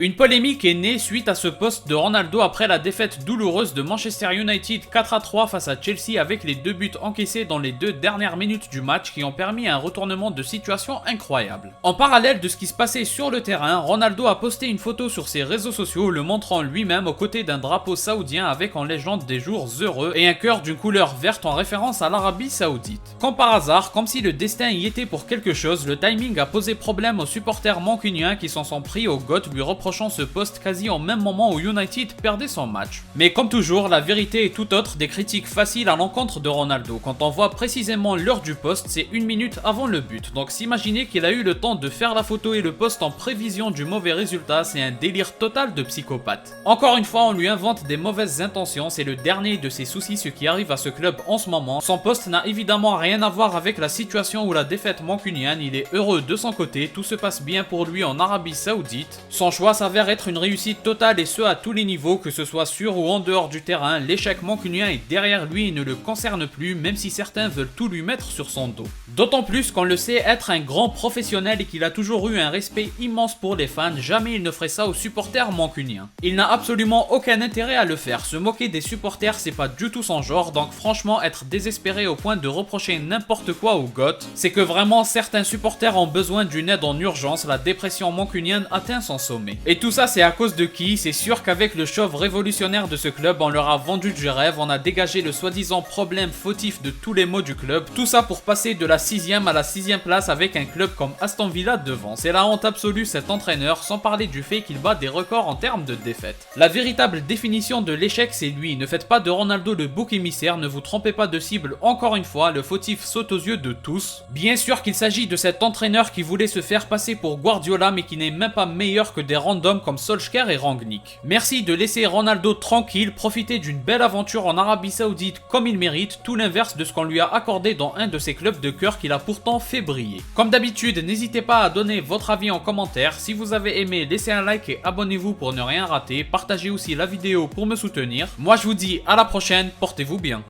Une polémique est née suite à ce post de Ronaldo après la défaite douloureuse de Manchester United 4-3 face à Chelsea avec les 2 buts encaissés dans les 2 dernières minutes du match qui ont permis un retournement de situation incroyable. En parallèle de ce qui se passait sur le terrain, Ronaldo a posté une photo sur ses réseaux sociaux le montrant lui-même aux côtés d'un drapeau saoudien avec en légende des jours heureux et un cœur d'une couleur verte en référence à l'Arabie Saoudite. Comme par hasard, comme si le destin y était pour quelque chose, le timing a posé problème aux supporters mancuniens qui s'en sont pris au GOAT lui reprochant ce poste quasi en même moment où United perdait son match. Mais comme toujours, la vérité est tout autre des critiques faciles à l'encontre de Ronaldo. Quand on voit précisément l'heure du post, c'est 1 minute avant le but. Donc s'imaginer qu'il a eu le temps de faire la photo et le post en prévision du mauvais résultat, c'est un délire total de psychopathe. Encore une fois, on lui invente des mauvaises intentions, c'est le dernier de ses soucis ce qui arrive à ce club en ce moment. Son poste n'a évidemment rien à voir avec la situation ou la défaite mancunienne, il est heureux de son côté, tout se passe bien pour lui en Arabie Saoudite. Son choix s'avère être une réussite totale et ce à tous les niveaux, que ce soit sur ou en dehors du terrain, l'échec mancunien est derrière lui et ne le concerne plus, même si certains veulent tout lui mettre sur son dos. D'autant plus qu'on le sait être un grand professionnel et qu'il a toujours eu un respect immense pour les fans, jamais il ne ferait ça aux supporters mancuniens. Il n'a absolument aucun intérêt à le faire, se moquer des supporters c'est pas du tout son genre, donc franchement être désespéré au point de reprocher n'importe quoi au GOAT, c'est que vraiment certains supporters ont besoin d'une aide en urgence, la dépression mancunienne atteint son sommet. Et tout ça c'est à cause de qui? C'est sûr qu'avec le chauve révolutionnaire de ce club, on leur a vendu du rêve, on a dégagé le soi-disant problème fautif de tous les maux du club, tout ça pour passer de la 6ème à la 6ème place avec un club comme Aston Villa devant. C'est la honte absolue cet entraîneur, sans parler du fait qu'il bat des records en termes de défaites. La véritable définition de l'échec c'est lui, ne faites pas de Ronaldo le bouc émissaire, ne vous trompez pas de cible encore une fois, le fautif saute aux yeux de tous. Bien sûr qu'il s'agit de cet entraîneur qui voulait se faire passer pour Guardiola mais qui n'est même pas meilleur que des randoms comme Solskjaer et Rangnick. Merci de laisser Ronaldo tranquille, profiter d'une belle aventure en Arabie Saoudite comme il mérite, tout l'inverse de ce qu'on lui a accordé dans un de ses clubs de cœur qu'il a pourtant fait briller. Comme d'habitude, n'hésitez pas à donner votre avis en commentaire, si vous avez aimé, laissez un like et abonnez-vous pour ne rien rater, partagez aussi la vidéo pour me soutenir. Moi je vous dis à la prochaine, portez-vous bien.